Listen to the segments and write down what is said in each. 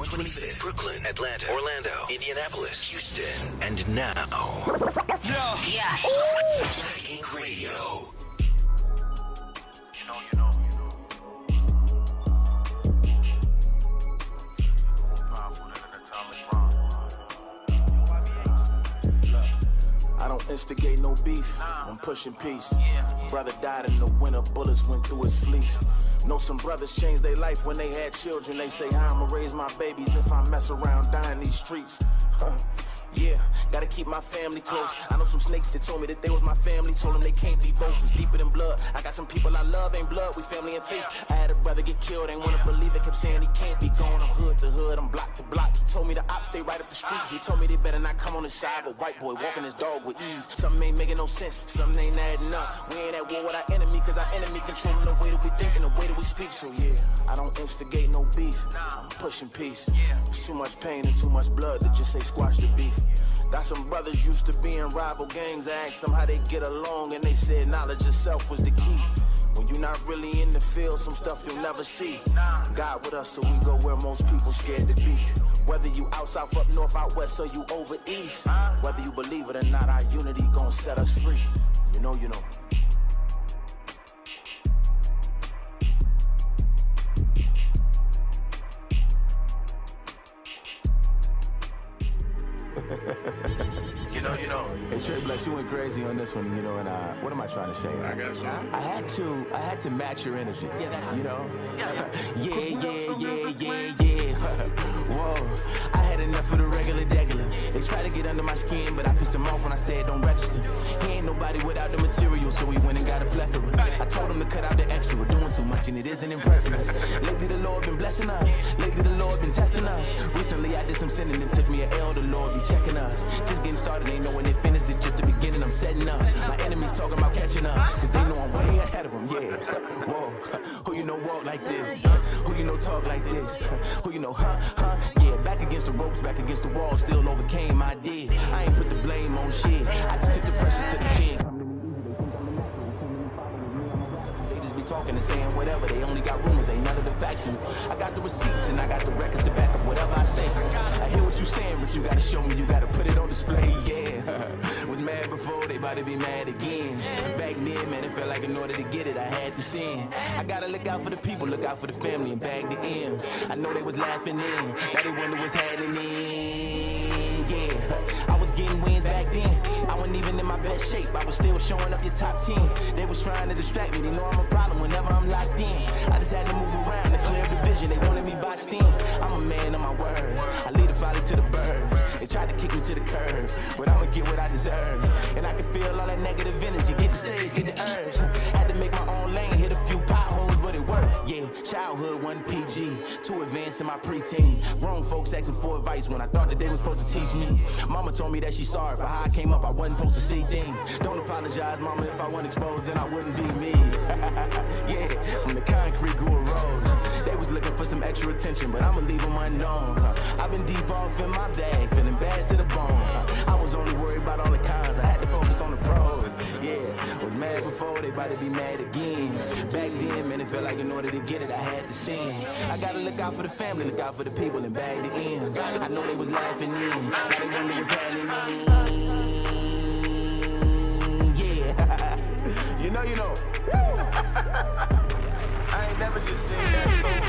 125th, Brooklyn, Atlanta, Orlando, Indianapolis, Houston, and now, Yeah. Black Ink Radio. I don't instigate no beef, I'm pushing peace. Brother died in the winter, bullets went through his fleece. Know some brothers changed their life when they had children. They say, how I'ma raise my babies if I mess around dying these streets. Yeah, gotta keep my family close. I know some snakes that told me that they was my family. Told them they can't be both, it's deeper than blood. I got some people I love, ain't blood, we family and faith. I had a brother get killed, ain't wanna believe it. Kept saying he can't be gone, I'm hood to hood, I'm block to block. He told me the ops stay right up the street. He told me they better not come on the side. But white boy walking his dog with ease. Something ain't making no sense, something ain't adding up. We ain't at war with our enemy, cause our enemy controlling the way that we think and the way that we speak. So yeah, I don't instigate no beef, I'm pushing peace. It's too much pain and too much blood to just say squash the beef. Got some brothers used to be in rival gangs. I asked them how they get along and they said knowledge of self was the key. When you're not really in the field, some stuff you'll never see. God with us, so we go where most people scared to be. Whether you out south, up north, out west, or you over east. Whether you believe it or not, our unity gon' set us free. You know. You know. Hey, Trey Bless, you went crazy on this one, and what am I trying to say? I guess so. I had to match your energy. Yeah, that's yeah. Whoa, I had enough of the regular. They try to get under my skin, but I pissed them off when I said don't register. He ain't nobody without the material, so we went and got a plethora. I told him to cut out the extra. We're doing too much and it isn't impressing us. Lately the Lord been blessing us. Lately the Lord been testing us. Recently I did some sinning and took me an L. The Lord be checking us. Just getting started, ain't know when it finished. It's just the beginning, I'm setting up. My enemies talking about catching up, cause they know I'm way ahead of them, yeah. Whoa, who you know walk like this? Who you know talk like this? Who you know, yeah, back against the ropes, back against the wall, still overcame, I did. I ain't put the blame on shit, I just took the pressure to the chin. They just be talking and saying whatever, they only got rumors, ain't none of the factual. I got the receipts and I got the records to back up whatever I say. I hear what you saying, but you gotta show me, you gotta put it on display, yeah. Was mad before, they about to be mad again. Back then, man, it felt like in order to get it, I had to sin. I gotta look out for the people, look out for the family, and bag the M's. I know they was laughing in, now they wonder what's happening. Yeah, I was getting wins back then. I wasn't even in my best shape, I was still showing up your top 10. They was trying to distract me, they know I'm a problem whenever I'm locked in. I just had to move around to clear the vision, they wanted me boxed in. I'm a man of my word, I lead a folly to the birds. They tried to kick me to the curb, but I'ma get what I deserve. And I can feel all that negative energy, get the sage, get the herbs. Had to make my own lane, hit a few potholes, but it worked. Yeah, childhood wasn't PG, too advanced in my preteens. Grown folks asking for advice when I thought that they was supposed to teach me. Mama told me that she's sorry for how I came up, I wasn't supposed to see things. Don't apologize, mama, if I wasn't exposed, then I wouldn't be me. Yeah, from the concrete grew a rose. They was looking for some extra attention, but I'ma leave them unknown. I've been deep off in my bag, feeling bad to the bone. I was only worried about all the cons, I had to focus on the pros. Yeah, was mad before, they about to be mad again. Back then, man, it felt like in order to get it, I had to sin. I gotta look out for the family, look out for the people, and bag the ends. I know they was laughing in, now they wonder what's happening. Yeah, you know. I ain't never just seen that song.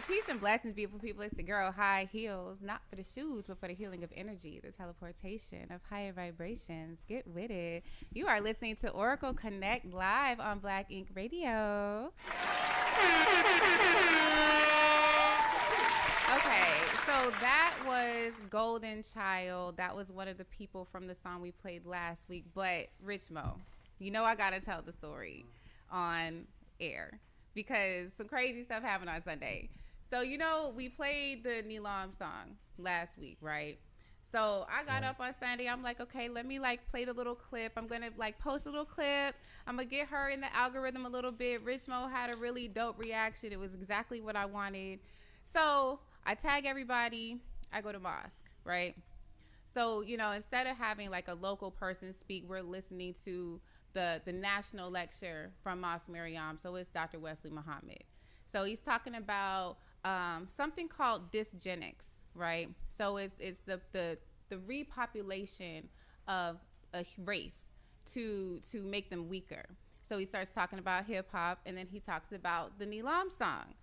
Peace and blessings, beautiful people. It's the girl High Heels, not for the shoes, but for the healing of energy, the teleportation of higher vibrations. Get with it. You are listening to Oracle Connect live on Black Ink Radio. Okay, so that was Golden Child. That was one of the people from the song we played last week. But Rich Mo, I gotta tell the story on air because some crazy stuff happened on Sunday. So, we played the Neelam song last week, right? So I got up on Sunday. I'm like, okay, let me play the little clip. I'm going to post a little clip. I'm going to get her in the algorithm a little bit. Rich Mo had a really dope reaction. It was exactly what I wanted. So I tag everybody. I go to mosque, right? So, instead of having a local person speak, we're listening to the national lecture from Mosque Mariam. So it's Dr. Wesley Muhammad. So he's talking about something called dysgenics, right? So it's the repopulation of a race to make them weaker. So he starts talking about hip hop, and then he talks about the Neelam song.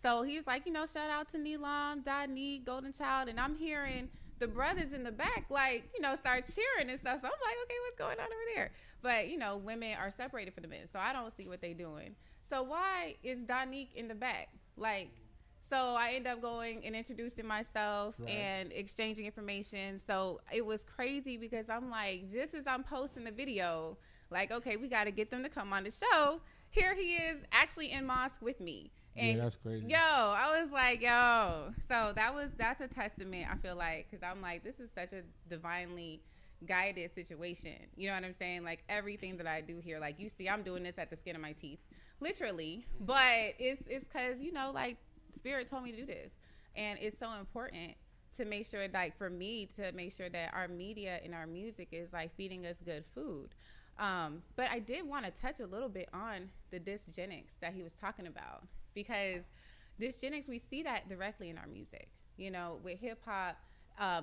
So he's like, shout out to Neelam, Dotney, Golden Child, and I'm hearing the brothers in the back, like, start cheering and stuff. So I'm like, okay, what's going on over there? But, women are separated from the men, so I don't see what they're doing. So why is Dotney in the back? Like, so I end up going and introducing myself and exchanging information. So it was crazy because I'm like, just as I'm posting the video, like, okay, we got to get them to come on the show. Here he is actually in mosque with me. And that's crazy. Yo, I was like, yo. So that's a testament, I feel like, because I'm like, this is such a divinely guided situation. You know what I'm saying? Like, everything that I do here, like, you see, I'm doing this at the skin of my teeth, literally. But it's because, like, Spirit told me to do this. And it's so important to make sure, like, for me, to make sure that our media and our music is, like, feeding us good food. But I did want to touch a little bit on the dysgenics that he was talking about, because dysgenics, we see that directly in our music, with hip hop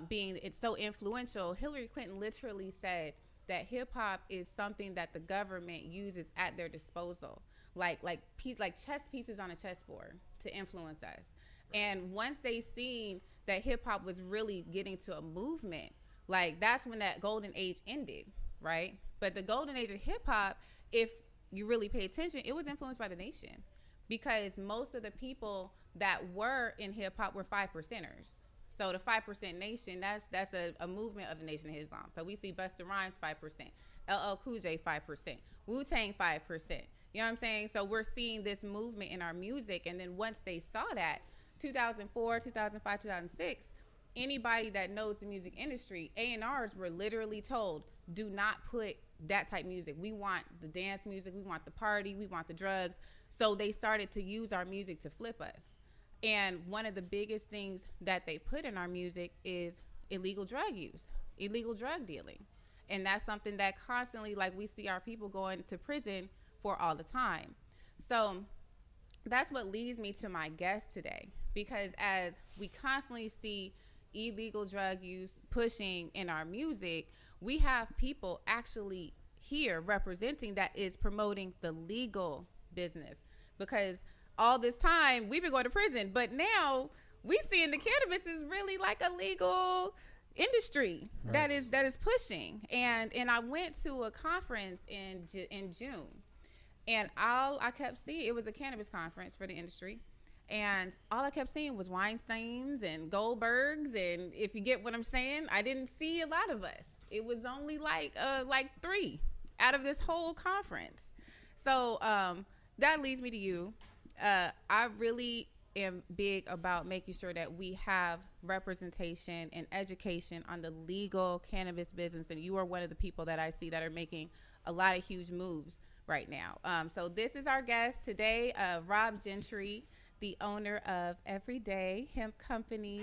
being it's so influential. Hillary Clinton literally said that hip hop is something that the government uses at their disposal, like chess pieces on a chessboard to influence us. And once they seen that hip hop was really getting to a movement, like, that's when that golden age ended, right? But the golden age of hip hop, if you really pay attention, it was influenced by the nation, because most of the people that were in hip hop were 5%ers. So the 5% nation, that's a movement of the Nation of Islam. So we see Busta Rhymes 5%, LL Cool J 5%, Wu-Tang 5%. You know what I'm saying? So we're seeing this movement in our music, and then once they saw that, 2004, 2005, 2006, anybody that knows the music industry, A&Rs were literally told, do not put that type music. We want the dance music, we want the party, we want the drugs. So they started to use our music to flip us. And one of the biggest things that they put in our music is illegal drug use, illegal drug dealing. And that's something that constantly, like, we see our people going to prison for all the time. So that's what leads me to my guest today, because as we constantly see illegal drug use pushing in our music, we have people actually here representing that is promoting the legal business, because all this time we've been going to prison, but now we seeing the cannabis is really like a legal industry that is pushing. And I went to a conference in June, and all I kept seeing, it was a cannabis conference for the industry, and all I kept seeing was Weinsteins and Goldbergs, and if you get what I'm saying, I didn't see a lot of us. It was only like 3 out of this whole conference. So that leads me to you. I really am big about making sure that we have representation and education on the legal cannabis business, and you are one of the people that I see that are making a lot of huge moves right now. So this is our guest today, Rob Gentry, the owner of Everyday Hemp Company.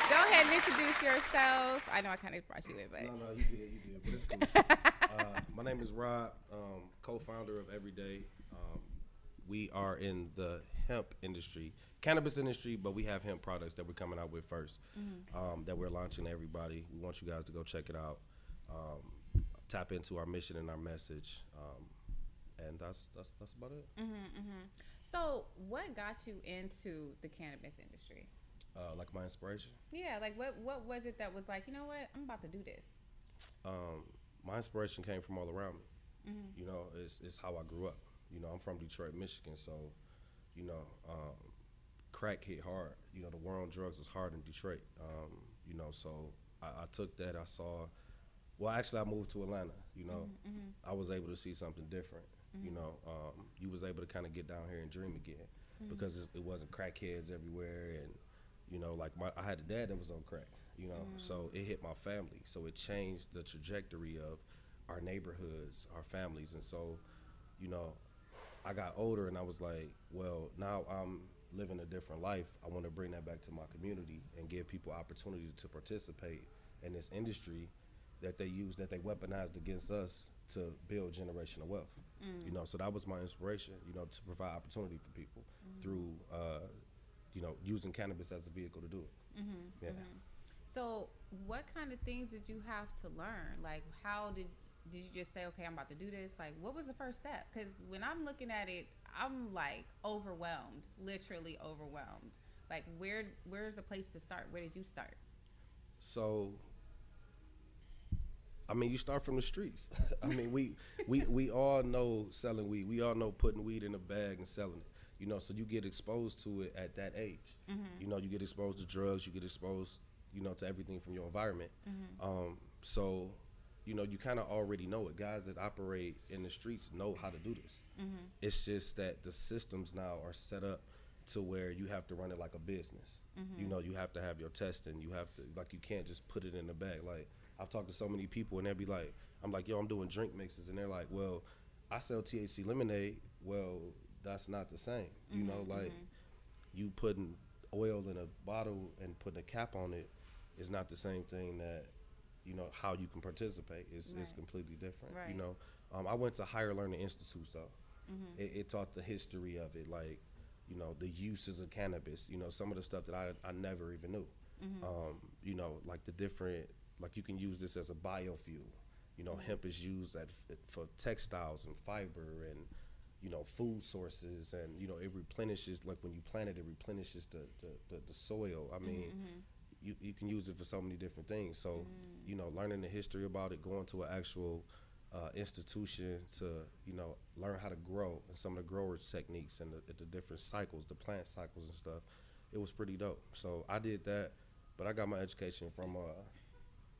Go ahead and introduce yourself. I know I kind of brought you in, but No, you did, but it's cool. My name is Rob, co-founder of Everyday. We are in the hemp industry, cannabis industry, but we have hemp products that we're coming out with first, that we're launching to everybody. We want you guys to go check it out, tap into our mission and our message, and that's about it. So what got you into the cannabis industry? Like my inspiration? Yeah, like what was it that was like, you know what, I'm about to do this? My inspiration came from all around me. You know, it's how I grew up. You know, I'm from Detroit, Michigan, so, you know, crack hit hard. You know, the war on drugs was hard in Detroit. You know, so I took that. I saw, well, actually I moved to Atlanta. You know, I was able to see something different. You know, you was able to kind of get down here and dream again, because it wasn't crackheads everywhere, and, you know, like I had a dad that was on crack, you know, so it hit my family. So it changed the trajectory of our neighborhoods, our families. And so, you know, I got older and I was like, well, now I'm living a different life. I want to bring that back to my community and give people opportunity to participate in this industry that they used, that they weaponized against us to build generational wealth. You know, so that was my inspiration, you know, to provide opportunity for people through, you know, using cannabis as a vehicle to do it. Yeah. So what kind of things did you have to learn? Like, how did you just say, okay, I'm about to do this? Like, what was the first step? Because when I'm looking at it, I'm like overwhelmed, literally overwhelmed. Like, where's the place to start? Where did you start? So, I mean, you start from the streets. I mean, we all know selling weed. We all know putting weed in a bag and selling it. You know, so you get exposed to it at that age. You know, you get exposed to drugs. You get exposed, you know, to everything from your environment. So, you know, you kind of already know it. Guys that operate in the streets know how to do this. It's just that the systems now are set up to where you have to run it like a business. You know, you have to have your testing. You have to, like, you can't just put it in the bag. Like, I've talked to so many people and they'll be like, I'm like, yo, I'm doing drink mixes. And they're like, well, I sell THC lemonade. Well, that's not the same. You know, like, you putting oil in a bottle and putting a cap on it is not the same thing that, you know, how you can participate is completely different. You know, I went to higher learning institutes though. It taught the history of it, like, you know, the uses of cannabis, you know, some of the stuff that I never even knew. You know, like the different, like you can use this as a biofuel. You know, hemp is used for textiles and fiber and, you know, food sources, and, you know, it replenishes, like when you plant it, it replenishes the soil. I mean, you can use it for so many different things. So, you know, learning the history about it, going to an actual institution to, you know, learn how to grow and some of the growers techniques and the different cycles, the plant cycles and stuff, it was pretty dope. So I did that, but I got my education from,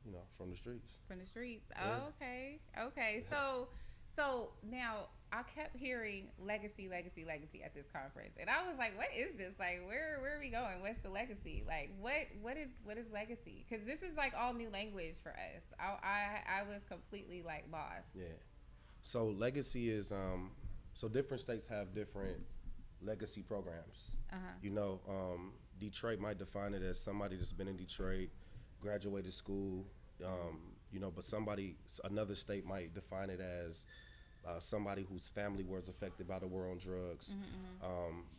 you know, from the streets. From the streets. Yeah. Oh, okay. So now I kept hearing legacy at this conference, and I was like, what is this? Like, where are we going? What's the legacy? Like, what is legacy? Because this is like all new language for us. I was completely like lost. Yeah. So legacy is so different states have different legacy programs. You know, Detroit might define it as somebody that's been in Detroit, graduated school, you know, but another state might define it as somebody whose family was affected by the war on drugs,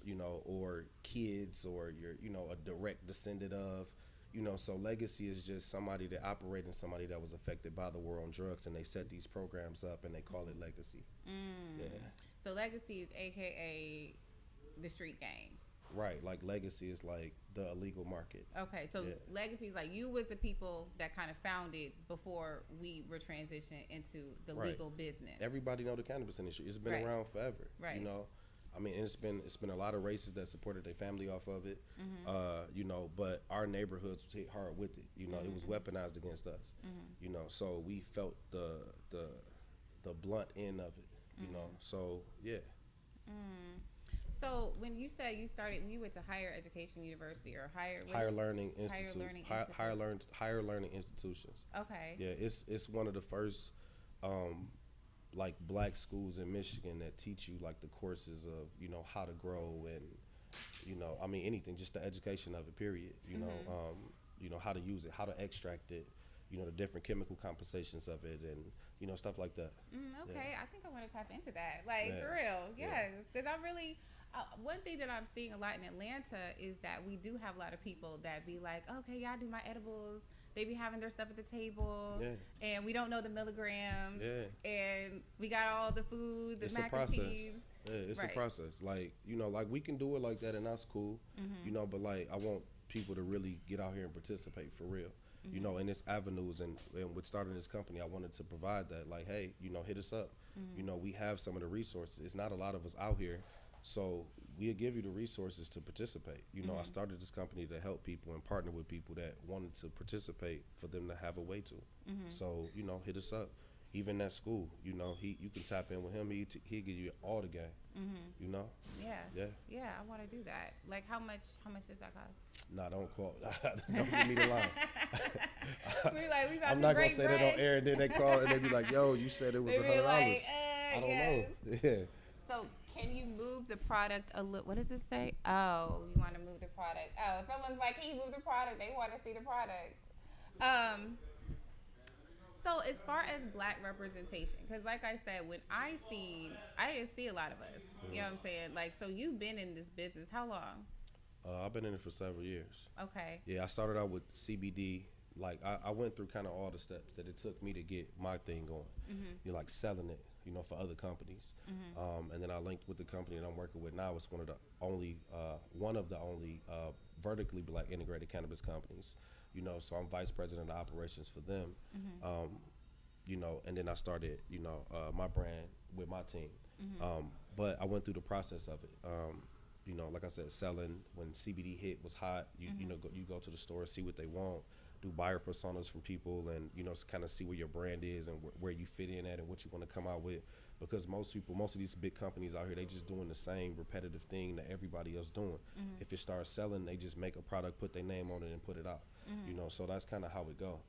you know, or kids, or you're, you know, a direct descendant of, you know, so legacy is just somebody that operated and somebody that was affected by the war on drugs, and they set these programs up and they call it legacy. Yeah. So legacy is AKA the street game. Right, like legacy is like the illegal market. Okay, so legacy is like you was the people that kind of founded before we were transitioned into the legal business. Everybody know the cannabis industry. It's been around forever. You know, I mean, it's been a lot of races that supported their family off of it. You know, but our neighborhoods hit hard with it. You know, it was weaponized against us. You know, so we felt the blunt end of it. You know, so yeah. So when you said you started, when you went to higher education university or higher learning higher learning institutions. Okay. Yeah, it's one of the first like black schools in Michigan that teach you like the courses of, you know, how to grow and, you know, I mean anything, just the education of it, period. You know, how to use it, how to extract it, you know, the different chemical compensations of it, and, you know, stuff like that. Okay, I think I want to tap into that, like for real. Yes, because I really. One thing that I'm seeing a lot in Atlanta is that we do have a lot of people that be like, okay, y'all do my edibles. They be having their stuff at the table, and we don't know the milligrams, and we got all the food, the mac and cheese. Yeah, it's a process. Like, you know, like we can do it like that, and that's cool, you know, but like I want people to really get out here and participate for real. You know, in this avenues, and with starting this company, I wanted to provide that. Like, hey, you know, hit us up. You know, we have some of the resources. It's not a lot of us out here. So we'll give you the resources to participate. You know, I started this company to help people and partner with people that wanted to participate, for them to have a way to. So, you know, hit us up. Even at school, you know, you can tap in with him. He'll give you all the game. You know. Yeah. I want to do that. Like, how much does that cost? Nah, don't call. Don't give me the line. I'm not gonna say that on air, and then they call and they be like, "Yo, you said it was $100." Like, I don't know. Yeah. So. Can you move the product a little? What does it say? Oh, you want to move the product. Oh, someone's like, can you move the product? They want to see the product. So as far as black representation, because like I said, I didn't see a lot of us. You know what I'm saying? Like, so you've been in this business how long? I've been in it for several years. Okay. Yeah, I started out with CBD. Like, I went through kind of all the steps that it took me to get my thing going. You know, like selling it, you know, for other companies. And then I linked with the company that I'm working with now. It's one of the only vertically black integrated cannabis companies. You know, so I'm vice president of operations for them. You know, and then I started, you know, my brand with my team. But I went through the process of it. You know, like I said, selling when CBD hit was hot. You know, you go to the store, see what they want, do buyer personas from people, and you know, kind of see where your brand is and where you fit in at and what you want to come out with. Because most of these big companies out here, they just doing the same repetitive thing that everybody else doing. If it starts selling, they just make a product, put their name on it, and put it out. You know, so that's kind of how it go.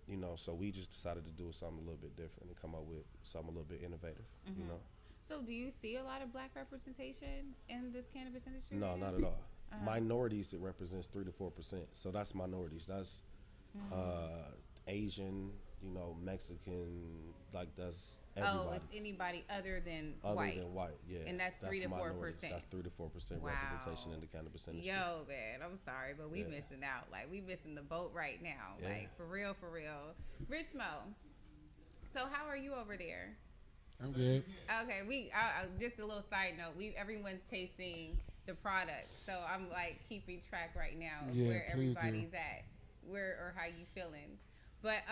You know, so we just decided to do something a little bit different and come up with something a little bit innovative. You know. So do you see a lot of black representation in this cannabis industry? No, not at all. Minorities, it represents 3 to 4%. So that's minorities. That's Asian, you know, Mexican, like that's everybody. Oh, it's anybody other than white. Other than white, yeah. And that's 3 to 4%. That's 3 to 4% representation in the cannabis industry. Yo, man, I'm sorry, but we missing out. Like, we missing the boat right now. Yeah. Like, for real, for real. Rich Mo, so how are you over there? I'm good. Okay, just a little side note. Everyone's tasting the product, so I'm like keeping track right now of where everybody's at, or how you feeling. But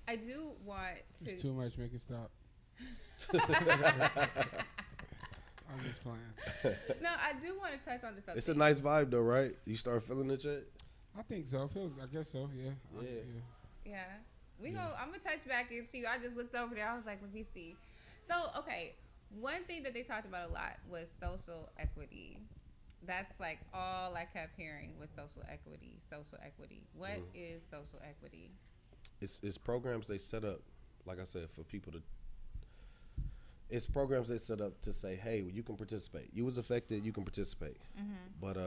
I do want to. It's too much. Make it stop. I'm just playing. No, I do want to touch on this. It's a nice vibe though, right? You start feeling it yet? I think so. I guess so. Yeah. Yeah. I'm gonna touch back into you. I just looked over there. I was like, let me see. So, okay, one thing that they talked about a lot was social equity. That's like all I kept hearing was social equity. Social equity. What is social equity? It's programs they set up, like I said, for people to. It's programs they set up to say, hey, you can participate. You was affected, you can participate. But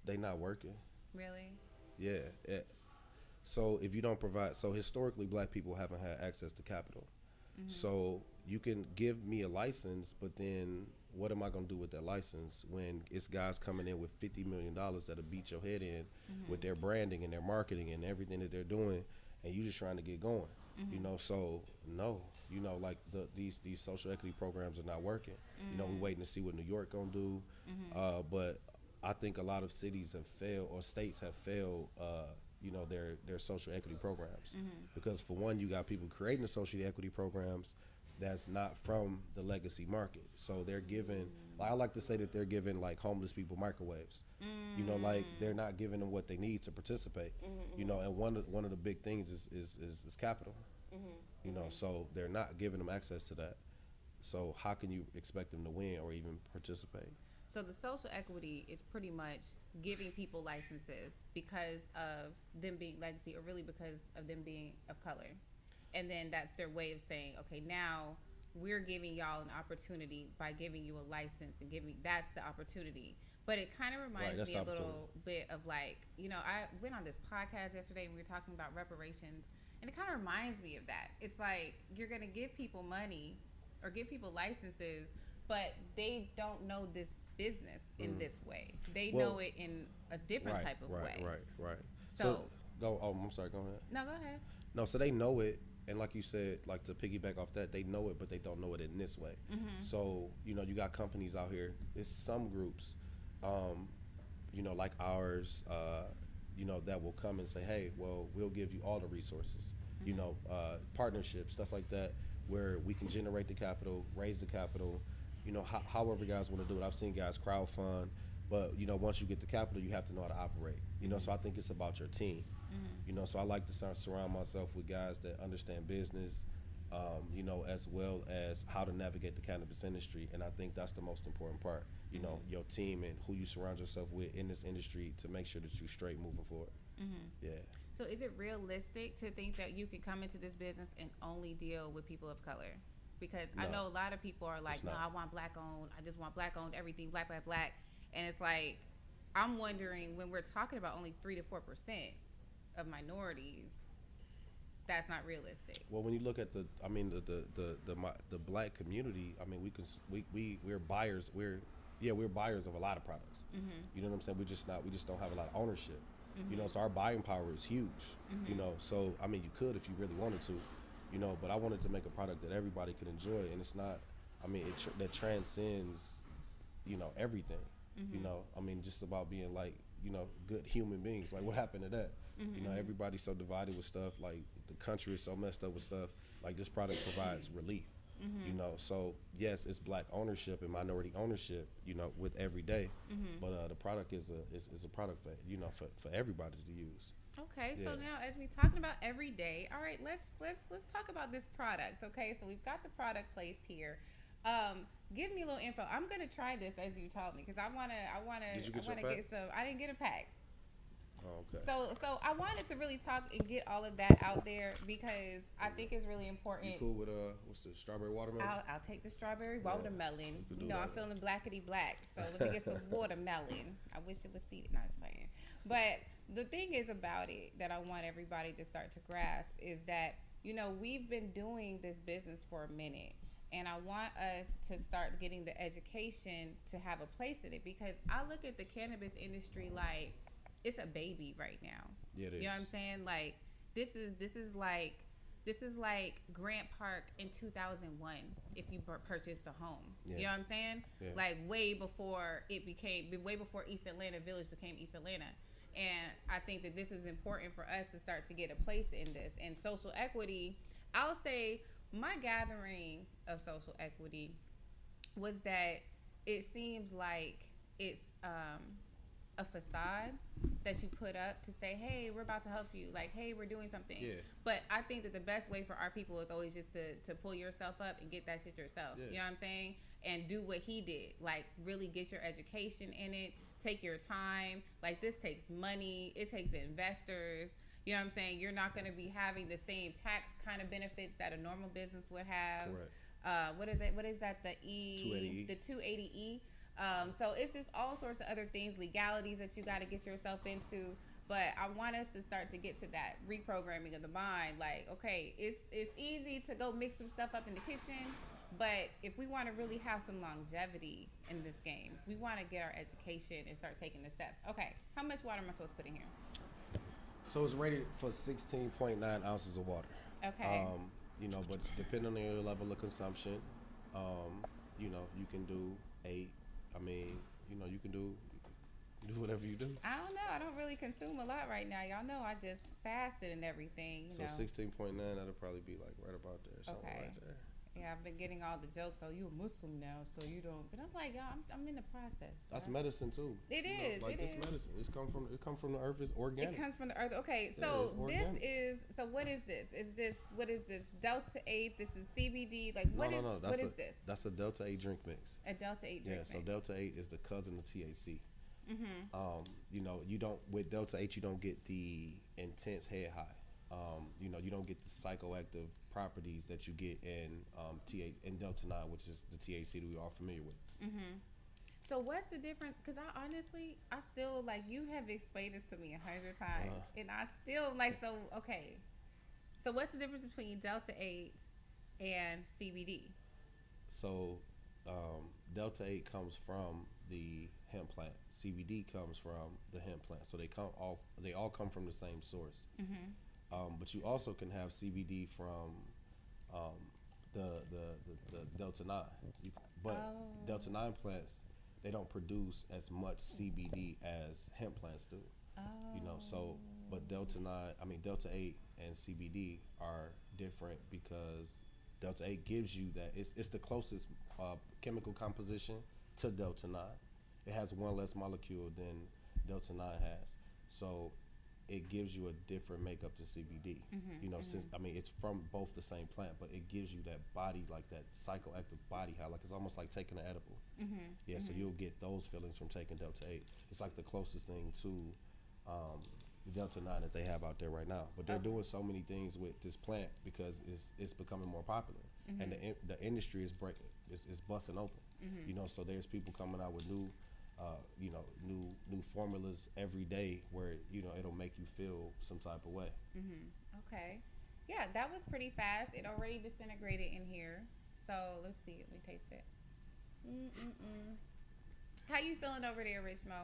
they not working. Really? Yeah. So if you don't provide, so historically black people haven't had access to capital. So you can give me a license, but then what am I going to do with that license when it's guys coming in with $50 million that'll beat your head in with their branding and their marketing and everything that they're doing, and you just trying to get going, you know? So no, you know, like these social equity programs are not working. You know, we're waiting to see what New York gonna do, but I think a lot of cities have failed or states have failed. You know, their social equity programs, because for one, you got people creating the social equity programs that's not from the legacy market. So they're giving, I like to say that they're giving like homeless people microwaves. You know, like they're not giving them what they need to participate. You know, and one of the big things is capital. You know, so they're not giving them access to that. So how can you expect them to win or even participate? So the social equity is pretty much giving people licenses because of them being legacy, or really because of them being of color. And then that's their way of saying, okay, now we're giving y'all an opportunity by giving you a license and that's the opportunity. But it kind of reminds me a little bit of like, you know, I went on this podcast yesterday and we were talking about reparations, and it kind of reminds me of that. It's like you're going to give people money or give people licenses, but they don't know this business in this way. They know it in a different type of way. Right. So go. Oh, I'm sorry. Go ahead. No, go ahead. No, so they know it, and like you said, like to piggyback off that, they know it, but they don't know it in this way. So you know, you got companies out here. It's some groups, you know, like ours, you know, that will come and say, hey, well, we'll give you all the resources. You know, partnerships, stuff like that, where we can generate the capital, raise the capital. You know, however guys want to do it. I've seen guys crowdfund, but you know, once you get the capital, you have to know how to operate. You know, so I think it's about your team. You know, so I like to surround myself with guys that understand business, you know, as well as how to navigate the cannabis industry. And I think that's the most important part. You know, your team and who you surround yourself with in this industry to make sure that you're straight moving forward. Yeah. So is it realistic to think that you could come into this business and only deal with people of color? Because I know a lot of people are like, no, I want black owned. I just want black owned everything, black. And it's like, I'm wondering when we're talking about only 3 to 4%, of minorities, that's not realistic. Well, when you look at the black community, I mean, we're buyers. We're buyers of a lot of products. You know what I'm saying? We just don't have a lot of ownership. You know, so our buying power is huge. You know, so I mean, you could if you really wanted to. You know, but I wanted to make a product that everybody could enjoy, and it's not. I mean, that transcends, you know, everything. You know, I mean, just about being like, you know, good human beings. Like, what happened to that? You know, everybody's so divided with stuff. Like, the country is so messed up with stuff. Like, this product provides relief. You know, so yes, it's black ownership and minority ownership. You know, with every day, but the product is a product for, you know, for everybody to use. Okay, so now as we talking about every day, all right, let's talk about this product. Okay, so we've got the product placed here. Give me a little info. I'm gonna try this as you told me because I wanna get some. I didn't get a pack. Oh, okay. So I wanted to really talk and get all of that out there because I think it's really important. You cool with what's the strawberry watermelon? I'll take the strawberry watermelon. You know, I'm feeling blackety black, so let me get some watermelon. I wish it was seeded. Not playing. But the thing is about it that I want everybody to start to grasp is that, you know, we've been doing this business for a minute. And I want us to start getting the education to have a place in it because I look at the cannabis industry like it's a baby right now. Yeah, it is. You know what I'm saying? Like this is like Grant Park in 2001 if you purchased a home. Yeah. You know what I'm saying? Yeah. Like way before East Atlanta Village became East Atlanta. And I think that this is important for us to start to get a place in this. And social equity, I'll say my gathering of social equity was that it seems like it's a facade that you put up to say, hey, we're about to help you. Like, hey, we're doing something. Yeah. But I think that the best way for our people is always just to pull yourself up and get that shit yourself. Yeah. You know what I'm saying? And do what he did. Like, really get your education in it. Take your time. Like, this takes money. It takes investors. You know what I'm saying? You're not going to be having the same tax kind of benefits that a normal business would have. Correct. What is it? What is that? The 280E. The 280E. So it's just all sorts of other things, legalities that you got to get yourself into. But I want us to start to get to that reprogramming of the mind. Like, okay, it's easy to go mix some stuff up in the kitchen. But if we want to really have some longevity in this game, we want to get our education and start taking the steps. Okay, how much water am I supposed to put in here? So it's rated for 16.9 ounces of water. Okay. You know, but depending on your level of consumption, you know, you can do 8. I mean, you know, you can do whatever you do. I don't know. I don't really consume a lot right now. Y'all know I just fasted and everything. You know. 16.9, that'll probably be like right about there. Something right there. Yeah, I've been getting all the jokes. Oh, you a Muslim now, so you don't. But I'm like, y'all, I'm in the process. Bro. That's medicine too. It is. Like this medicine. It come from the earth. It's organic. It comes from the earth. Okay, so this is. So what is this? What is this? Delta 8. This is CBD. Like what is? No. What is this? That's a Delta 8 drink mix. A Delta 8 drink mix. So Delta 8 is the cousin of THC. You know, you don't with Delta 8 you don't get the intense head high. You know, you don't get the psychoactive properties that you get in Delta 9, which is the THC that we are familiar with. So what's the difference? Because I still, like, you have explained this to me 100 times, and I still, like, so, okay. So what's the difference between Delta 8 and CBD? So Delta 8 comes from the hemp plant. CBD comes from the hemp plant. So they all come from the same source. But you also can have CBD from the Delta 9. Delta 9 plants, they don't produce as much CBD as hemp plants do. You know, so but Delta 8 and CBD are different because Delta 8 gives you that it's the closest chemical composition to Delta 9. It has one less molecule than Delta 9 has. So it gives you a different makeup than CBD. You know, since it's from both the same plant, but it gives you that body, like that psychoactive body high, like it's almost like taking an edible. So you'll get those feelings from taking Delta 8. It's like the closest thing to the Delta 9 that they have out there right now. But they're doing so many things with this plant because it's becoming more popular, and the industry is busting open. You know, so there's people coming out with new you know, new formulas every day where, you know, it'll make you feel some type of way. Okay. Yeah, that was pretty fast. It already disintegrated in here. So let's see. Let me taste it. How you feeling over there, Rich Mo?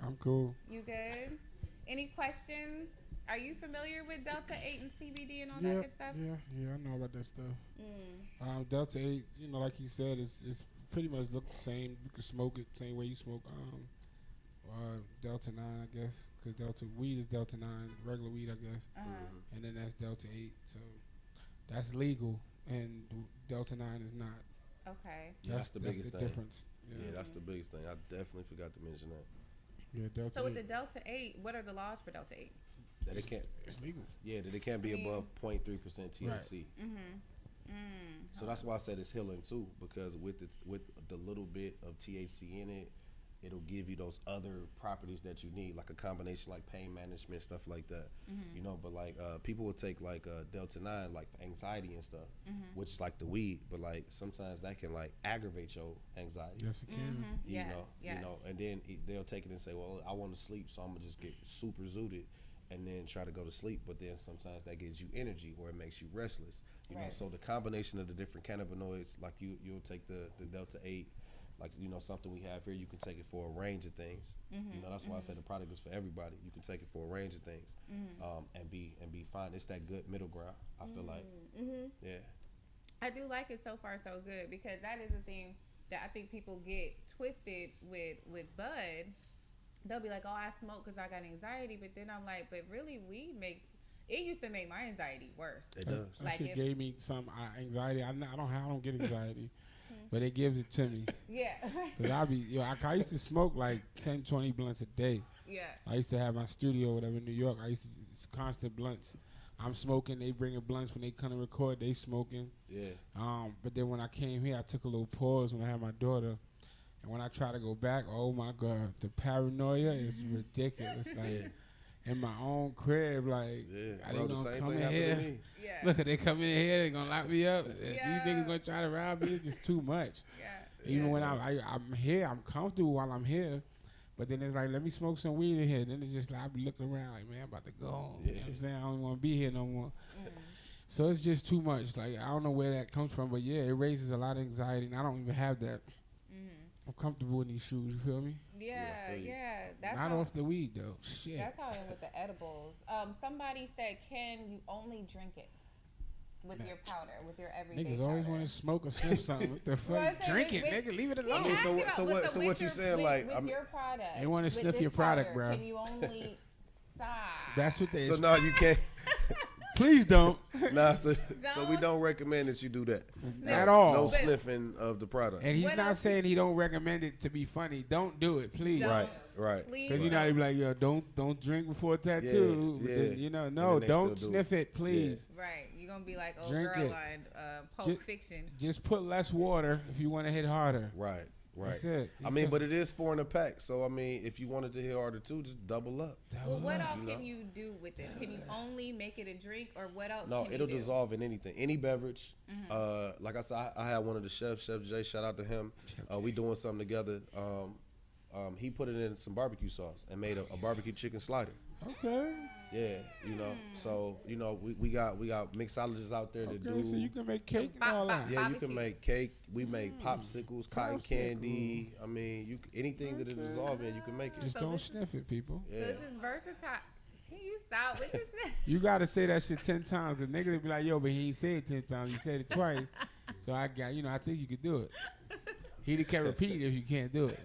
I'm cool. You good? Any questions? Are you familiar with Delta 8 and CBD and all that good stuff? Yeah, I know about that stuff. Delta 8, you know, like you said, it's pretty much look the same. You can smoke it same way you smoke Delta 9, I guess, because Delta weed is Delta 9, regular weed, I guess, and then that's Delta 8. So that's legal, and Delta 9 is not. Okay. That's the biggest thing. Difference. Yeah, that's the biggest thing. I definitely forgot to mention that. Yeah, Delta 8. So with the Delta 8, what are the laws for Delta 8? That it can't. It's legal. Yeah, that it can't be above 0.3% THC. Right. So that's why I said it's healing too, because with the little bit of THC in it, it'll give you those other properties that you need, like a combination like pain management, stuff like that. You know, but like people will take like Delta 9 like for anxiety and stuff, which is like the weed, but like sometimes that can like aggravate your anxiety. Yes, it can. You know, and then they'll take it and say, well, I want to sleep, so I'm gonna just get super zooted and then try to go to sleep. But then sometimes that gives you energy or it makes you restless. You know, so the combination of the different cannabinoids, like you'll take the Delta 8, like, you know, something we have here, you can take it for a range of things. You know, that's why I say the product is for everybody. You can take it for a range of things, and be fine. It's that good middle ground, I feel like. Yeah. I do like it so far so good, because that is a thing that I think people get twisted with bud. They'll be like, oh, I smoke because I got anxiety, but then I'm like, but really weed it used to make my anxiety worse. It does. That shit gave me some anxiety. I don't get anxiety, but it gives it to me. Yeah. Cause I used to smoke like 10, 20 blunts a day. Yeah. I used to have my studio, whatever, in New York. I used to just constant blunts. I'm smoking. They bringing blunts when they come to record. They smoking. Yeah. But then when I came here, I took a little pause when I had my daughter. And when I try to go back, oh my God, the paranoia is ridiculous. Like in my own crib, like are they gonna come in here? Yeah. Look, they come in here, they gonna lock me up. These niggas gonna try to rob me. It's just too much. Even when I'm here, I'm comfortable while I'm here. But then it's like, let me smoke some weed in here. Then it's just like, I be looking around like, man, I'm about to go home. You know what I'm saying? I don't want to be here no more. So it's just too much. Like, I don't know where that comes from, but yeah, it raises a lot of anxiety, and I don't even have that. I'm comfortable in these shoes, you feel me? Yeah. That's not how, off the weed, though. Shit. That's how I am with the edibles. Somebody said, can you only drink it with your powder, with your everyday Niggas always want to smoke or sniff something. What the fuck? Drink it, nigga. Leave it alone. So what you saying, like... With your product. They want to sniff your product, bro. Can you only stop? That's what they... So no, you can't... Please don't. Nah, so we don't recommend that you do that. At all. No sniffing of the product. And he's not saying he don't recommend it to be funny. Don't do it, please. Right. Because you're not even like, yo, don't drink before a tattoo. Yeah. Then, you know, no, don't sniff it, please. Yeah. Right. You're going to be like, oh, drink girl it. on Pulp Fiction. Just put less water if you want to hit harder. Right. That's it. I mean, but it is 4 in a pack. So, I mean, if you wanted to hit harder too, just double up. Well, what else can you do with this? Can you only make it a drink, or what else No, can it'll you do? dissolve in anything. Any beverage. Like I said, I had one of the chefs, Chef Jay, shout out to him. We doing something together. He put it in some barbecue sauce and made a barbecue chicken slider. Okay. Yeah, you know. So, you know, we got mixologists out there to do. So you can make cake and all that. Yeah, you can make cake. We make popsicles, cotton candy. I mean, anything that it dissolve in, you can make it. Just don't sniff it, people. So this is versatile. Can you stop with this? You got to say that shit 10 times, because niggas will be like, yo, but he ain't say it 10 times. He said it twice. So I think you could do it. He can't repeat it if you can't do it.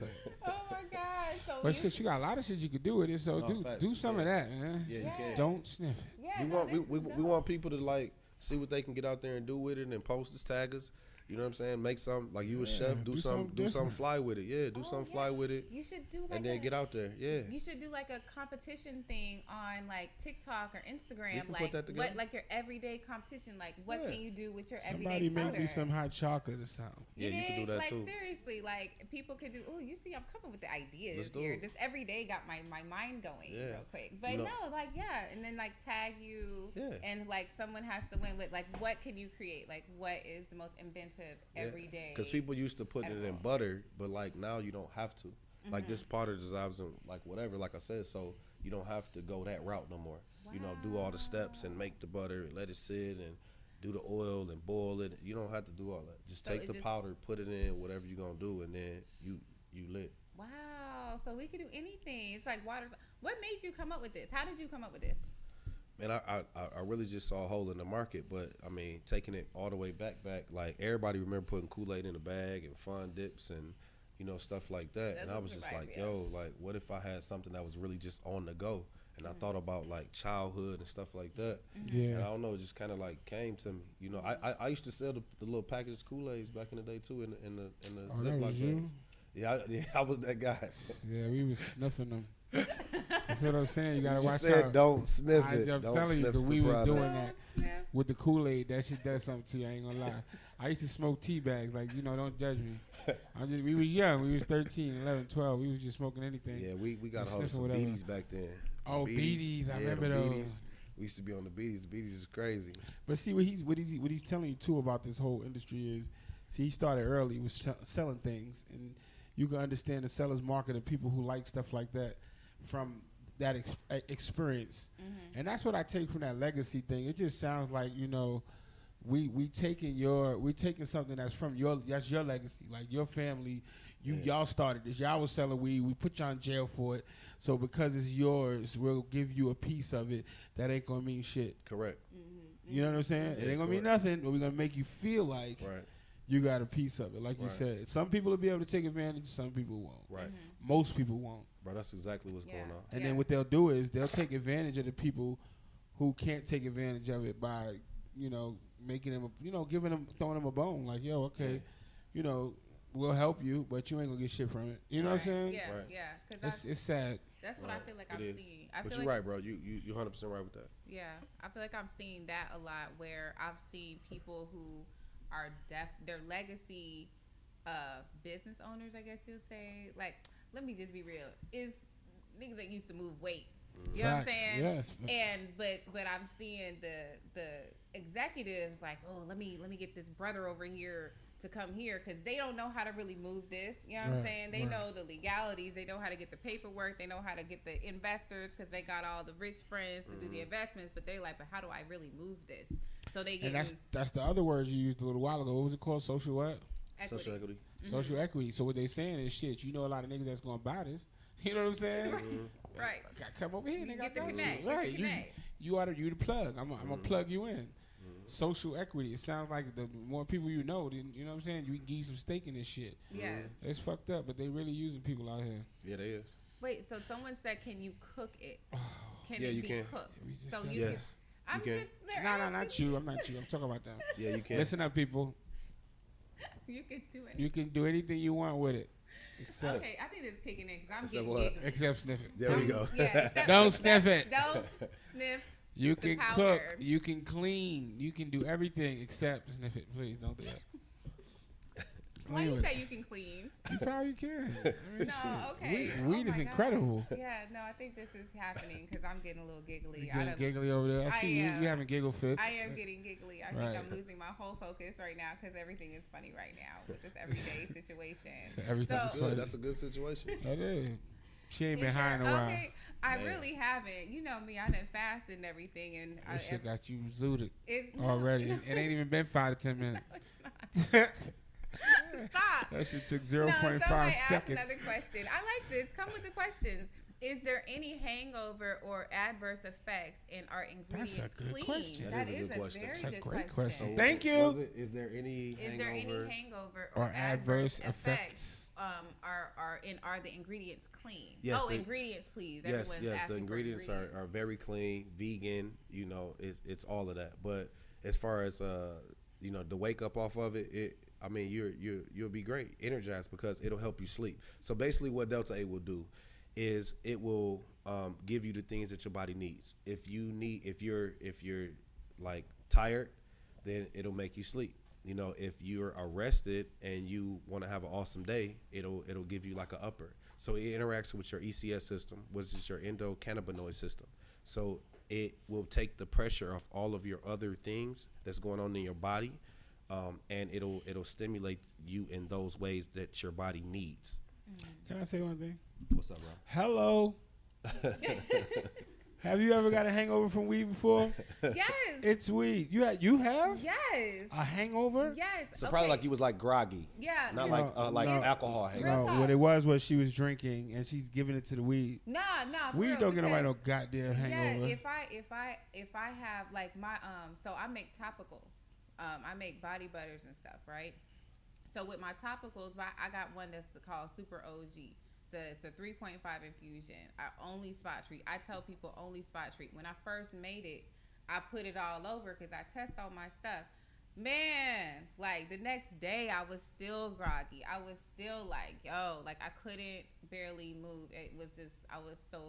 Oh my God. So but shit, you got a lot of shit you could do with it. So do some of that, man. Yeah, you can. Don't sniff it. Yeah, we want people to like see what they can get out there and do with it, and post us, tag us. You know what I'm saying? Make some, like you a chef, do something fly with it. Yeah, do something fly with it. You should do like and then get out there. Yeah. You should do like a competition thing on like TikTok or Instagram. We can like put that together. what, like your everyday competition. Like what can you do with your everyday Somebody powder? make me some hot chocolate or something. Yeah, you can do that like, too. Seriously, like people could do. Oh, you see, I'm coming with the ideas Let's do here. it. This every day got my mind going real quick. But and then like tag you, and like someone has to win with like what can you create? Like what is the most inventive everyday? Because people used to put it in butter, but like now you don't have to. Like this powder dissolves in like whatever, like I said, so you don't have to go that route no more. You know, do all the steps and make the butter and let it sit and do the oil and boil it. You don't have to do all that. Just take the powder, put it in, whatever you're going to do, and then you lit. Wow. So we could do anything. It's like water. What made you come up with this? How did you come up with this? Man, I really just saw a hole in the market, but I mean, taking it all the way back, like everybody remember putting Kool-Aid in a bag and fun dips and, you know, stuff like that. And I was just like, yo, like, what if I had something that was really just on the go? And I thought about like childhood and stuff like that. Yeah. And I don't know, it just kind of like came to me. You know, I used to sell the little packaged Kool-Aids back in the day too in the Ziploc bags. Yeah, I was that guy. Yeah, we was sniffing them. That's what I'm saying. You gotta watch out. Don't sniff it. I'm telling you, because we was doing that with the Kool-Aid. That shit does something to you. I ain't gonna lie. I used to smoke tea bags. Like, you know, don't judge me. We was young. We was 13, 11, 12. We was just smoking anything. Yeah, we got a hold of some beaties back then. Oh, beaties. I remember those. Beaties. We used to be on the beaties. The beaties is crazy. But see, what he's telling you too about this whole industry is, see, he started early with selling things, and you can understand the seller's market of people who like stuff like that from that experience. And that's what I take from that legacy thing. It just sounds like, you know, we taking something that's from your legacy, like your family. Y'all started this. Y'all was selling weed. We put y'all in jail for it. So because it's yours, we'll give you a piece of it. That ain't gonna mean shit. Correct. You know what I'm saying? It ain't gonna mean nothing, but we're gonna make you feel like you got a piece of it. Like you said, some people will be able to take advantage. Some people won't. Right. Most people won't. Bro, that's exactly what's going on. And then what they'll do is they'll take advantage of the people who can't take advantage of it by, you know, making them, you know, throwing them a bone. Like, yo, okay, you know, we'll help you, but you ain't gonna get shit from it. You know what I'm saying? Yeah, Cause it's sad. That's what I feel like I'm seeing. But you're right, bro. You 100% right with that. Yeah, I feel like I'm seeing that a lot. Where I've seen people who are their legacy business owners, I guess you'll say. Like, let me just be real. Is niggas that used to move weight. You know what I'm saying? Yes. And but I'm seeing the executives like, oh, let me get this brother over here to come here, because they don't know how to really move this. You know what I'm saying? They know the legalities. They know how to get the paperwork. They know how to get the investors, because they got all the rich friends to do the investments. But they're like, but how do I really move this? So they get. And that's the other words you used a little while ago. What was it called? Social what? Equity. Social equity. Social equity. So what they saying is, shit, you know a lot of niggas that's gonna buy this. You know what I'm saying? Right. Come over here, nigga. Get the connect. Right. You the plug. I'm gonna plug you in. Social equity. It sounds like the more people you know, then, you know what I'm saying, you can give you some stake in this shit. Yes. It's fucked up, but they really using people out here. Yeah, they is. Wait, so someone said, can you cook it? Can yeah, it you be can. cooked? So you can. I'm you can. just there. No, not you. I'm not you. I'm talking about them. Yeah, you can. Listen up, people. You can do anything. You can do anything you want with it. Except, okay, I think this is kicking in because I'm except getting what? giggly. Except sniff it. There we go. Yeah, don't sniff it. Don't sniff. You can cook. You can clean. You can do everything except sniff it. Please don't do that. Why you say you can clean? You probably can. I mean, no, okay. Weed is incredible. Yeah, no, I think this is happening because I'm getting a little giggly. You're getting giggly over there. I see you having giggle fits. I am getting giggly. I think I'm losing my whole focus right now because everything is funny right now with this everyday situation. So everything's good. That's a good situation. That is. She ain't been high in a while. Okay, I really haven't. You know me. I done fasted and everything, and this shit got you zooted already. It ain't even been 5 to 10 minutes. Stop. That shit took 0.5 seconds. Another question. I like this. Come with the questions. Is there any hangover or adverse effects in our ingredients? That's a good clean? question. That is a very That's a good great question. question. Thank you. Is there any hangover or adverse effects? Are the ingredients clean? Yes, ingredients, please. Yes. The ingredients are very clean, vegan. You know, it's all of that. But as far as you know, the wake up off of it, I mean, you'll be great, energized, because it'll help you sleep. So basically, what Delta 8 will do is it will give you the things that your body needs. If you're like tired, then it'll make you sleep. You know, if you're arrested and you want to have an awesome day, it'll give you like an upper. So it interacts with your ECS system, which is your endocannabinoid system. So it will take the pressure off all of your other things that's going on in your body, and it'll stimulate you in those ways that your body needs. Can I say one thing? What's up, bro? Hello. Have you ever got a hangover from weed before? Yes. It's weed. You have? Yes. A hangover? Yes. So probably like you was like groggy. Yeah. Not No, like no. alcohol hangover. Real No, talk. what it was she was drinking and she's giving it to the weed. Nah. For Weed real, don't get nobody because- no goddamn hangover. Yeah, if I have like my so I make topicals. I make body butters and stuff, right? So with my topicals, I got one that's called Super OG. So it's a 3.5 infusion. I only spot treat. I tell people only spot treat. When I first made it, I put it all over because I test all my stuff. Man, like the next day I was still groggy. I was still like, like I couldn't barely move. It was just, I was so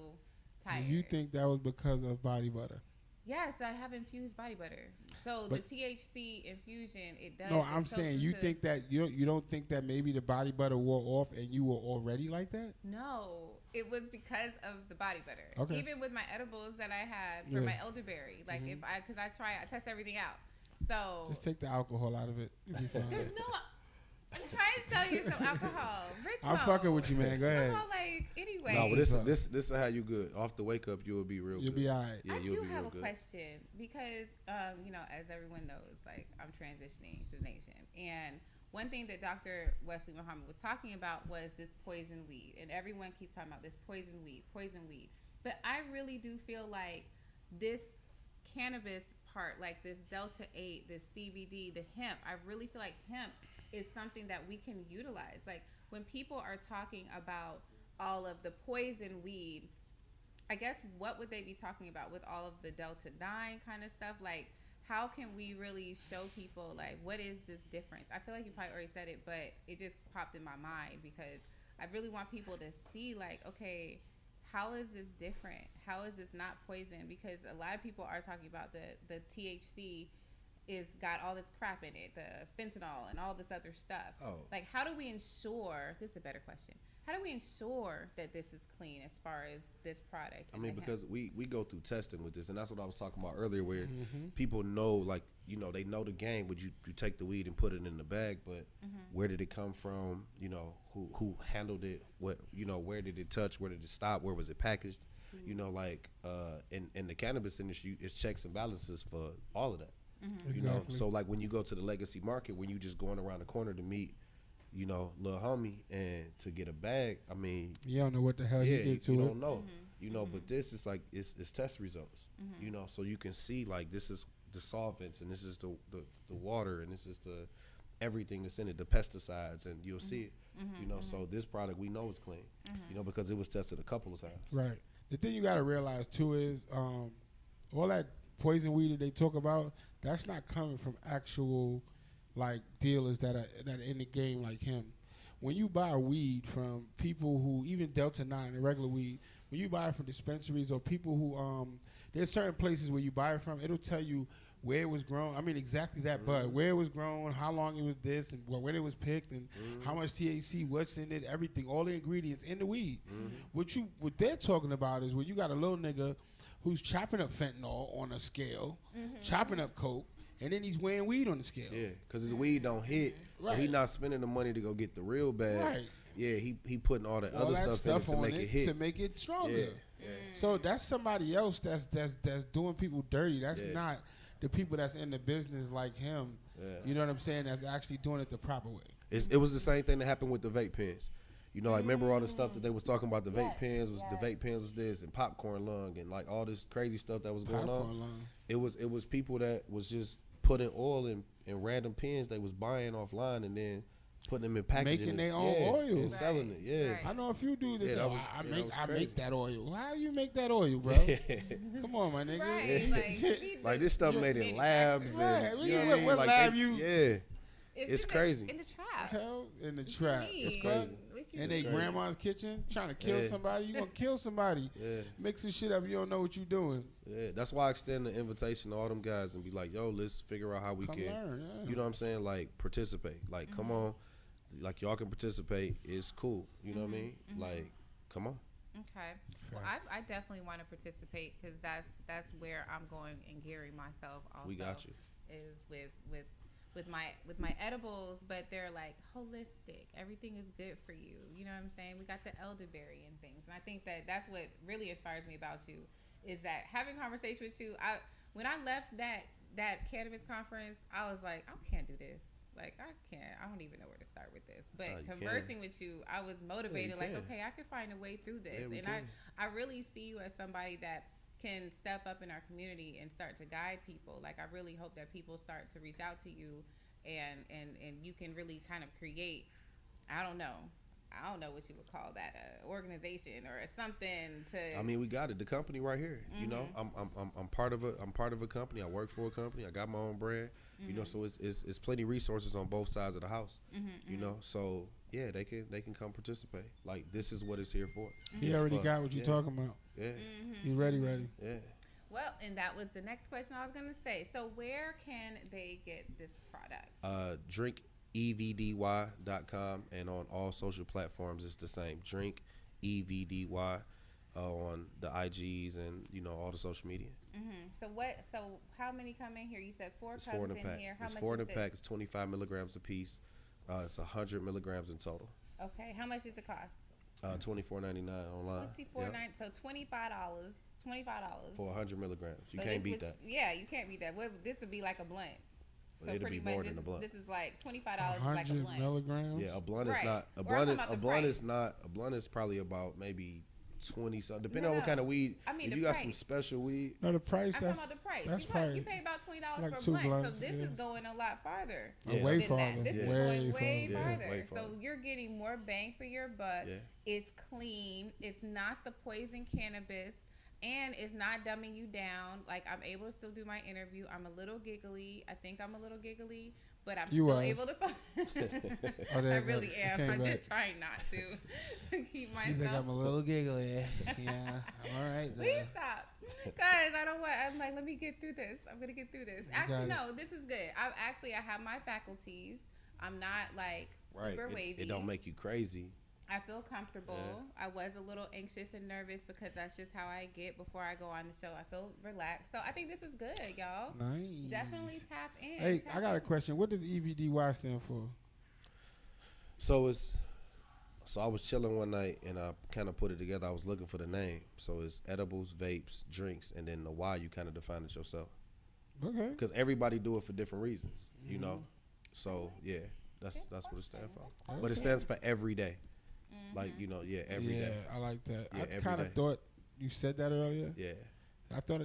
tired. You think that was because of body butter? Yes, I have infused body butter. So But- the THC infusion, it does. No, it I'm soaks saying you into- think that you don't think that maybe the body butter wore off and you were already like that? No, it was because of the body butter. Okay. Even with my edibles that I had for Yeah. my elderberry, like because I test everything out. So Just take the alcohol out of it. You'll be fine. there's no. I'm trying to tell you some alcohol. Rich I'm Mo. fucking with you, man. Go ahead. Come on, like anyway. No, but this will have you good. Off the wake up, you will be real You'll good. be all right. Yeah, I you'll do be have real a good. question because, as everyone knows, like I'm transitioning to the nation, and one thing that Dr. Wesley Muhammad was talking about was this poison weed, and everyone keeps talking about this poison weed. But I really do feel like this cannabis part, like this Delta 8, this CBD, the hemp, I really feel like hemp is something that we can utilize. Like when people are talking about all of the poison weed, I guess what would they be talking about with all of the Delta 9 kind of stuff? Like how can we really show people like what is this difference? I feel like you probably already said it, but it just popped in my mind because I really want people to see like, okay, how is this different? How is this not poison? Because a lot of people are talking about the THC is got all this crap in it, the fentanyl and all this other stuff. Oh. Like how do we ensure, this is a better question, how do we ensure that this is clean as far as this product? I mean, because we go through testing with this, and that's what I was talking about earlier, where Mm-hmm. people know, like, you know, they know the game. Would you take the weed and put it in the bag, but where did it come from? You know, who handled it? What, you know, where did it touch? Where did it stop? Where was it packaged? You know, like in the cannabis industry, it's checks and balances for all of that. You know, Exactly. so like when you go to the legacy market, when you just going around the corner to meet, you know, little homie and to get a bag, I mean, You don't know what the hell yeah, you did to you it. don't know, you know, but this is like it's test results, you know, so you can see like this is the solvents and this is the water and this is the everything that's in it, the pesticides, and you'll see it, you know. So this product we know is clean, you know, because it was tested a couple of times. Right. The thing you got to realize too is all that poison weed that they talk about, that's not coming from actual like dealers that are in the game like him. When you buy weed from people who, even Delta 9, the regular weed, when you buy it from dispensaries or people who, there's certain places where you buy it from, it'll tell you where it was grown. I mean, exactly that bud, where it was grown, how long it was this, and when it was picked, and how much THC, what's in it, everything, all the ingredients in the weed. What they're talking about is when you got a little nigga who's chopping up fentanyl on a scale, chopping up coke, and then he's weighing weed on the scale. Yeah, because his weed don't hit, so he Right. not spending the money to go get the real bags. Right. Yeah, he putting all the All other that stuff in it to on make it hit. to make it stronger. Yeah. So that's somebody else that's doing people dirty. That's Yeah. not the people that's in the business like him. Yeah. You know what I'm saying? That's actually doing it the proper way. It was the same thing that happened with the vape pens. You know, like remember all the stuff that they was talking about. The vape pens was the vape pens was this and popcorn lung and like all this crazy stuff that was going Popcorn on. lung. It was people that was just putting oil in random pens they was buying offline and then putting them in packaging. Making their and- own yeah, oil. and selling it. Yeah. Right. I know a few dudes that Yeah, say, that "Oh, was- I yeah, that make was I crazy. make that oil." How you make that oil, bro? Come on, my nigga. Right, like, you need Like to- this stuff you made in manufacture. labs Right, and what you know you- what I mean? what Like lab they- you- Yeah. It's in crazy. in the trap. Hell in the What you trap. mean? It's crazy. What you In mean? their grandma's kitchen, trying to kill Yeah. somebody. You gonna kill somebody? Yeah. Mixing shit up. You don't know what you doing. Yeah, that's why I extend the invitation to all them guys and be like, yo, let's figure out how we Come can, learn, yeah. you know what I'm saying, like participate. Like, come on, like y'all can participate. It's cool. You know what I mean? Like, come on. Okay. Well, I definitely want to participate because that's where I'm going and gearing myself. Also We got you. Is with with my edibles, but they're like holistic. Everything is good for you. You know what I'm saying? We got the elderberry and things, and I think that that's what really inspires me about you is that having conversation with you. When I left that cannabis conference, I was like, I can't do this. Like, I don't even know where to start with this. But conversing with you, I was motivated. Like, okay, I can find a way through this. And I really see you as somebody that can step up in our community and start to guide people. Like, I really hope that people start to reach out to you and you can really kind of create, I don't know what you would call that, organization or something to. I mean, we got it. The company right here. You know, I'm part of a company. I work for a company. I got my own brand. You know, so it's plenty of resources on both sides of the house. You know, so yeah, they can come participate. Like, this is what it's here for. He already got what you're talking about. Yeah. He ready. Yeah. Well, and that was the next question I was gonna say. So where can they get this product? DrinkEvdy.com, and on all social platforms it's the same. Drink Evdy on the IGs and, you know, all the social media. So how many come in here? You said four comes in pack. Here. How it's much 4 in is a pack. It's 25 milligrams a piece. It's 100 milligrams in total. Okay. How much does it cost? $24.99 online. $24.99. So $25. For 100 milligrams. You can't beat that. Yeah, you can't beat that. This would be like a blunt. So it'll pretty be more much than a blunt. This is like $25 like a blunt. Milligrams? Yeah, a blunt is right. not. A blunt is probably about maybe 20 something, depending on what kind of weed. I mean, if you got some special weed. No, the price. I'm talking about the price. You pay about $20 like for a blunt. blunts, So this is going a lot farther. Way than farther. that. This is way going way farther. farther. So you're getting more bang for your buck. Yeah. It's clean. It's not the poison cannabis. And it's not dumbing you down. Like, I'm able to still do my interview. I'm a little giggly. I think I'm a little giggly, but I'm still able to. I really am. I'm just trying not to keep myself. He's like, I'm a little giggly. Yeah. All right. Please stop. Guys, I'm like, let me get through this. I'm going to get through this. Actually, no, this is good. I have my faculties. I'm not like super wavy. It don't make you crazy. I feel comfortable. Yeah. I was a little anxious and nervous because that's just how I get before I go on the show. I feel relaxed. So I think this is good, y'all. Nice. Definitely tap in. Hey, I got a question. What does EVDY stand for? So I was chilling one night and I kind of put it together. I was looking for the name. So it's edibles, vapes, drinks, and then the why you kind of define it yourself. Okay. Because everybody do it for different reasons, you know. So yeah, that's what it stands for. Okay. But it stands for every day. Like, you know, every day. Yeah, I like that. Yeah, I kind of thought you said that earlier. Yeah. I thought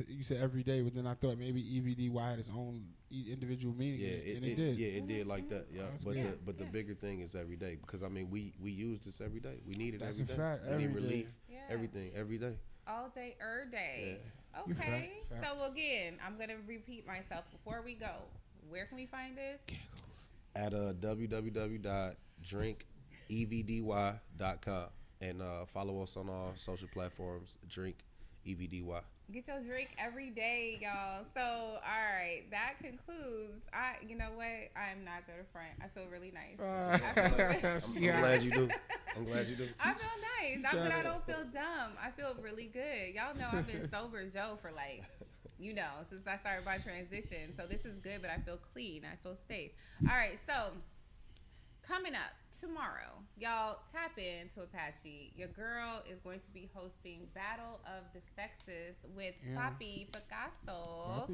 you said every day, but then I thought maybe EVDY had its own individual meaning. Yeah, it did. Yeah, it did like that. Yeah, but the bigger thing is every day, because I mean we use this every day. We need it That's every day. Fact. We need every relief. Yeah. Everything every day. All day, day. Yeah. Okay. So again, I'm gonna repeat myself before we go. Where can we find this? At www.drinkevdy.com and follow us on all social platforms. Drink Evdy. Get your drink every day, y'all. So, all right, that concludes. You know what? I'm not good to front. I feel really nice. I'm glad you do. I feel nice, but I don't feel dumb. I feel really good. Y'all know I've been sober Joe for since I started my transition. So this is good, but I feel clean. I feel safe. All right, so coming up tomorrow, y'all tap into Apache. Your girl is going to be hosting Battle of the Sexes with Papi Picasso.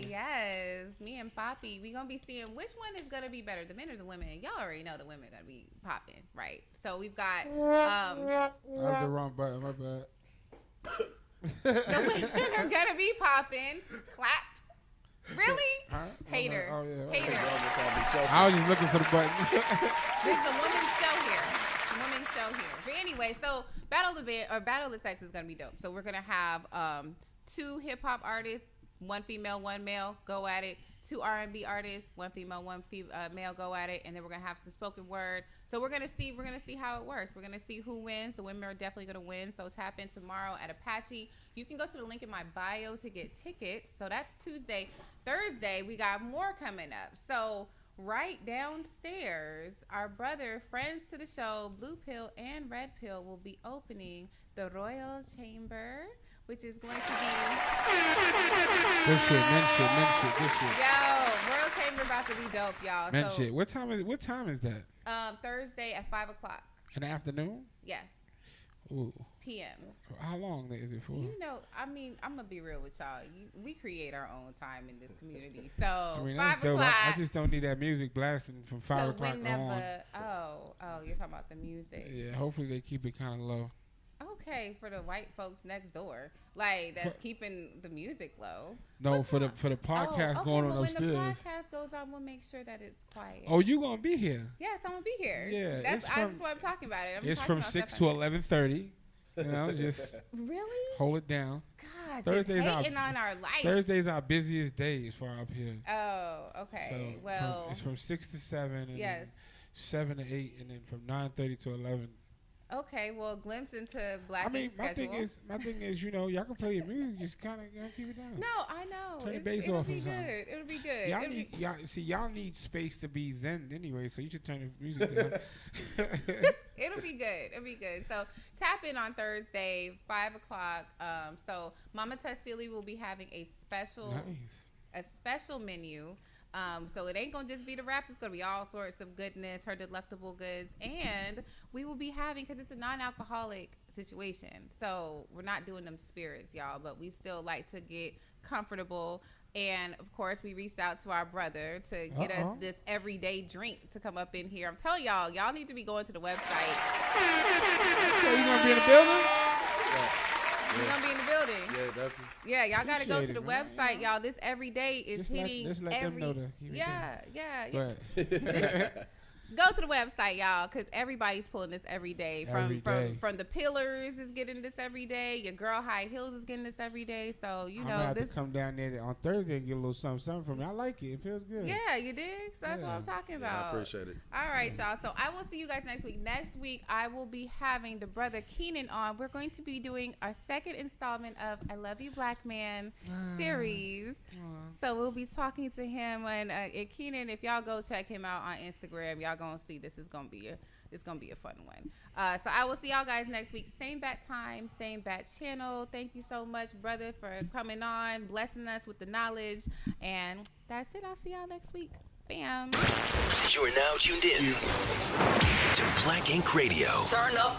Yes, me and Papi. We're going to be seeing which one is going to be better, the men or the women. Y'all already know the women are going to be popping, right? So we've got... I was the wrong button, my bad. The women are going to be popping. Clap. Really? Hater. Oh, yeah. Hater. I was just looking for the button. This is the women's show here. But anyway, so Battle of the Sex is going to be dope. So we're going to have 2 hip-hop artists, 1 female, 1 male, go at it. 2 R&B artists, 1 female, 1 male, go at it. And then we're going to have some spoken word. So we're going to see how it works. We're going to see who wins. The women are definitely going to win. So tap in tomorrow at Apache. You can go to the link in my bio to get tickets. So that's Tuesday. Thursday, we got more coming up. So right downstairs, our brother, friends to the show, Blue Pill and Red Pill, will be opening the Royal Chamber, which is going to be... Good shit. Yo, Royal Chamber about to be dope, y'all. Man, so, shit. What time is that? Thursday at 5 o'clock. In the afternoon? Yes. Ooh. PM. How long is it for? You know, I mean, I'm gonna be real with y'all. We create our own time in this community. So I mean, 5 dope. o'clock. I just don't need that music blasting from 5 o'clock on. Oh, you're talking about the music. Yeah, hopefully they keep it kind of low. Okay, for the white folks next door, like that's keeping the music low. No, What's for the podcast going on upstairs. When the podcast goes on, we'll make sure that it's quiet. Oh, you gonna be here? Yes, I'm gonna be here. Yeah, that's what I'm talking about. It's from 6 to 11:30. You know, just really hold it down. God, Thursdays just hating on our life. Thursdays our busiest days for up here. Oh, okay. So it's from 6 to 7, and yes, then 7 to 8, and then from 9:30 to 11. Okay, well, glimpse into Black Ink schedule. My thing is, you know, y'all can play your music, just kind of keep it down. No, I know. Turn the bass off or something. It'll be good. Y'all need space to be zen anyway, so you should turn the music down. It'll be good. So tap in on Thursday, 5 o'clock. So Mama Tassili will be having a special menu. So it ain't gonna just be the wraps. It's gonna be all sorts of goodness, her delectable goods, and we will be having, because it's a non-alcoholic situation, so we're not doing them spirits, y'all, but we still like to get comfortable. And of course, we reached out to our brother to get us this everyday drink to come up in here. I'm telling y'all need to be going to the website. So you gonna be in the building? You're going to be in the building. Yeah, definitely. Yeah, y'all got to go to the website, y'all. This everyday is hitting just let them know that. Yeah. Go to the website, y'all, because everybody's pulling this every day. From the Pillars is getting this every day. Your girl High Heels is getting this every day. So, you know. I'm going to have to come down there on Thursday and get a little something from me. I like it. It feels good. Yeah, you dig? So that's what I'm talking about. I appreciate it. All right, y'all. So I will see you guys next week. Next week, I will be having the brother Keenan on. We're going to be doing our second installment of I Love You Black Man series. So we'll be talking to him. And Keenan, if y'all go check him out on Instagram, y'all gonna see this is gonna be a fun one. So I will see y'all guys next week. Same bat time, same bat channel. Thank you so much, brother, for coming on, blessing us with the knowledge. And that's it. I'll see y'all next week. Bam. You're now tuned in to Black Ink Radio. Turn up